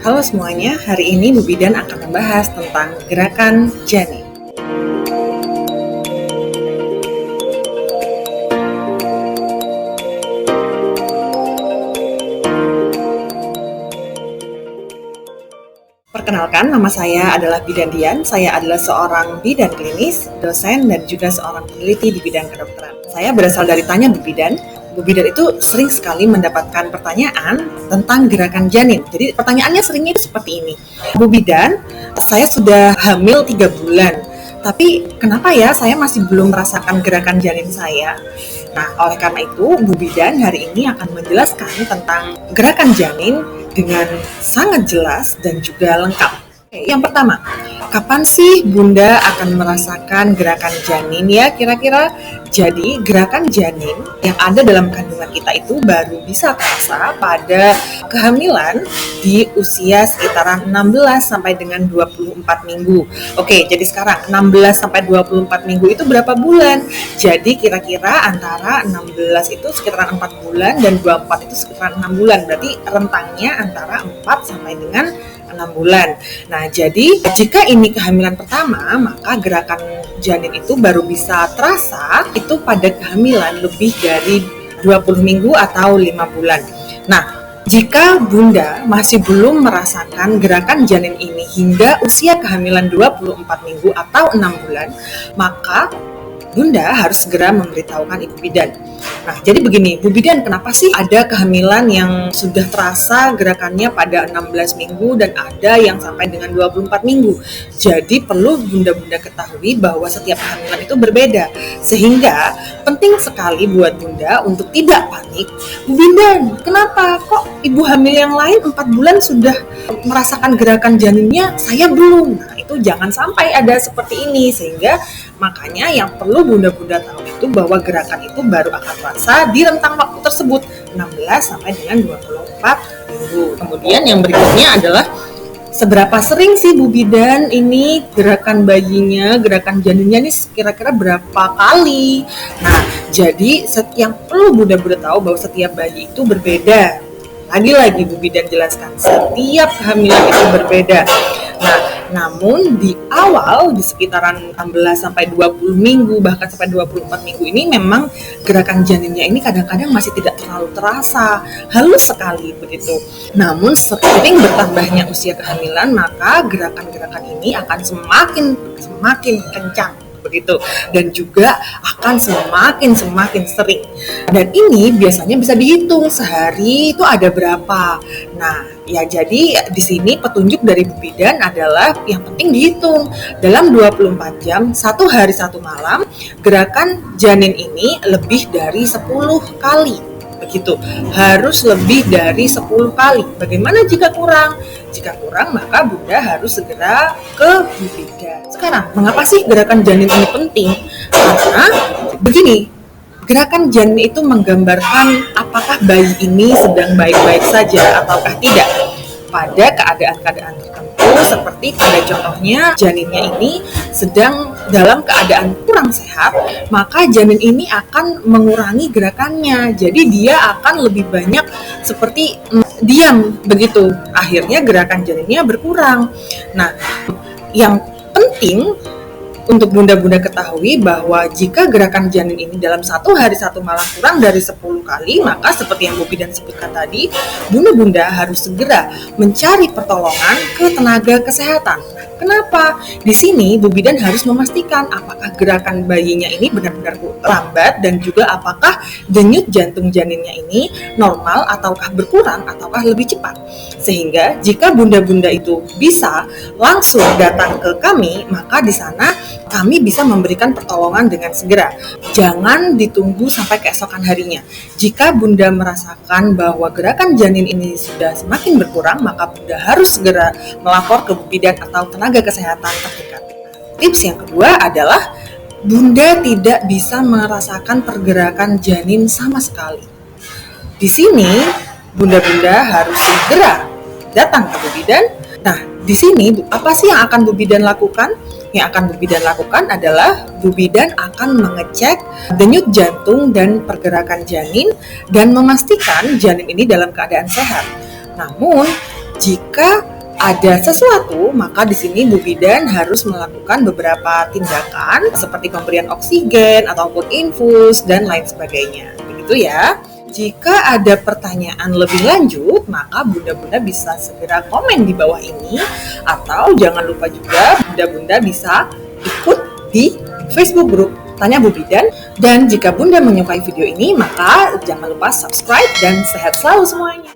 Halo semuanya, hari ini Bu Bidan akan membahas tentang gerakan janin. Perkenalkan, nama saya adalah Bidan Dian. Saya adalah seorang bidan klinis, dosen, dan juga seorang peneliti di bidang kedokteran. Saya berasal dari Tanya Bu Bidan. Bu Bidan itu sering sekali mendapatkan pertanyaan tentang gerakan janin. Jadi pertanyaannya seringnya itu seperti ini. Bu Bidan, saya sudah hamil 3 bulan. Tapi kenapa ya saya masih belum merasakan gerakan janin saya? Nah, oleh karena itu, Bu Bidan hari ini akan menjelaskan tentang gerakan janin dengan sangat jelas dan juga lengkap. Yang pertama, kapan sih Bunda akan merasakan gerakan janin ya kira-kira? Jadi gerakan janin yang ada dalam kandungan kita itu baru bisa terasa pada kehamilan di usia sekitaran 16 sampai dengan 24 minggu. Oke, jadi sekarang 16 sampai 24 minggu itu berapa bulan? Jadi kira-kira antara 16 itu sekitaran 4 bulan dan 24 itu sekitaran 6 bulan. Berarti rentangnya antara 4 sampai dengan 6 bulan. Nah, jadi jika ini kehamilan pertama, maka gerakan janin itu baru bisa terasa itu pada kehamilan lebih dari 20 minggu atau 5 bulan. Nah, jika Bunda masih belum merasakan gerakan janin ini hingga usia kehamilan 24 minggu atau 6 bulan, maka Bunda harus segera memberitahukan Ibu Bidan. Nah, jadi begini, Bu Bidan, kenapa sih ada kehamilan yang sudah terasa gerakannya pada 16 minggu dan ada yang sampai dengan 24 minggu? Jadi perlu Bunda-Bunda ketahui bahwa setiap kehamilan itu berbeda. Sehingga penting sekali buat Bunda untuk tidak panik. Bu Bidan, kenapa kok ibu hamil yang lain 4 bulan sudah merasakan gerakan janinnya, saya belum? Nah, itu jangan sampai ada seperti ini, sehingga makanya yang perlu Bunda-Bunda tahu itu bahwa gerakan itu baru akan terasa di rentang waktu tersebut 16 sampai dengan 24 minggu. Kemudian yang berikutnya adalah seberapa sering sih Bu Bidan ini gerakan bayinya, gerakan janinnya ini kira-kira berapa kali? Nah, jadi yang perlu Bunda-Bunda tahu bahwa setiap bayi itu berbeda. Lagi-lagi Bu Bidan jelaskan, setiap kehamilan itu berbeda. Nah, namun di awal di sekitaran 16 sampai 20 minggu bahkan sampai 24 minggu ini memang gerakan janinnya ini kadang-kadang masih tidak terlalu terasa, halus sekali begitu. Namun seiring bertambahnya usia kehamilan, maka gerakan-gerakan ini akan semakin kencang begitu, dan juga akan semakin sering. Dan ini biasanya bisa dihitung sehari itu ada berapa. Nah, ya jadi di sini petunjuk dari Bu Bidan adalah yang penting dihitung dalam 24 jam, 1 hari 1 malam, gerakan janin ini lebih dari 10 kali. Begitu, harus lebih dari 10 kali. Bagaimana jika kurang? Jika kurang, maka Bunda harus segera ke Bu Bidan. Sekarang, mengapa sih gerakan janin ini penting? Karena begini, gerakan janin itu menggambarkan apakah bayi ini sedang baik-baik saja ataukah tidak. Pada keadaan-keadaan tertentu, seperti pada contohnya janinnya ini sedang dalam keadaan kurang sehat, maka janin ini akan mengurangi gerakannya. Jadi dia akan lebih banyak seperti diam begitu. Akhirnya gerakan janinnya berkurang. Nah, yang penting untuk Bunda-Bunda ketahui bahwa jika gerakan janin ini dalam 1 hari 1 malam kurang dari 10 kali, maka seperti yang Bu Bidan sebutkan tadi, Bunda-Bunda harus segera mencari pertolongan ke tenaga kesehatan. Kenapa? Di sini Bu Bidan harus memastikan apakah gerakan bayinya ini benar-benar lambat dan juga apakah denyut jantung janinnya ini normal ataukah berkurang ataukah lebih cepat. Sehingga jika Bunda-Bunda itu bisa langsung datang ke kami, maka di sana kami bisa memberikan pertolongan dengan segera. Jangan ditunggu sampai keesokan harinya. Jika Bunda merasakan bahwa gerakan janin ini sudah semakin berkurang, maka Bunda harus segera melapor ke Bu Bidan atau tenaga kesehatan terdekat. Tips yang kedua adalah Bunda tidak bisa merasakan pergerakan janin sama sekali. Di sini Bunda-Bunda harus segera datang ke Bu Bidan. Nah, di sini apa sih yang akan Bu Bidan lakukan? Yang akan Bu Bidan lakukan adalah Bu Bidan akan mengecek denyut jantung dan pergerakan janin dan memastikan janin ini dalam keadaan sehat. Namun, jika ada sesuatu, maka di sini Bu Bidan harus melakukan beberapa tindakan seperti pemberian oksigen ataupun infus dan lain sebagainya. Begitu ya. Jika ada pertanyaan lebih lanjut, maka bunda-bunda bisa segera komen di bawah ini, atau jangan lupa juga bunda-bunda bisa ikut di Facebook group Tanya Bu Bidan. Dan jika bunda menyukai video ini, maka jangan lupa subscribe dan sehat selalu semuanya.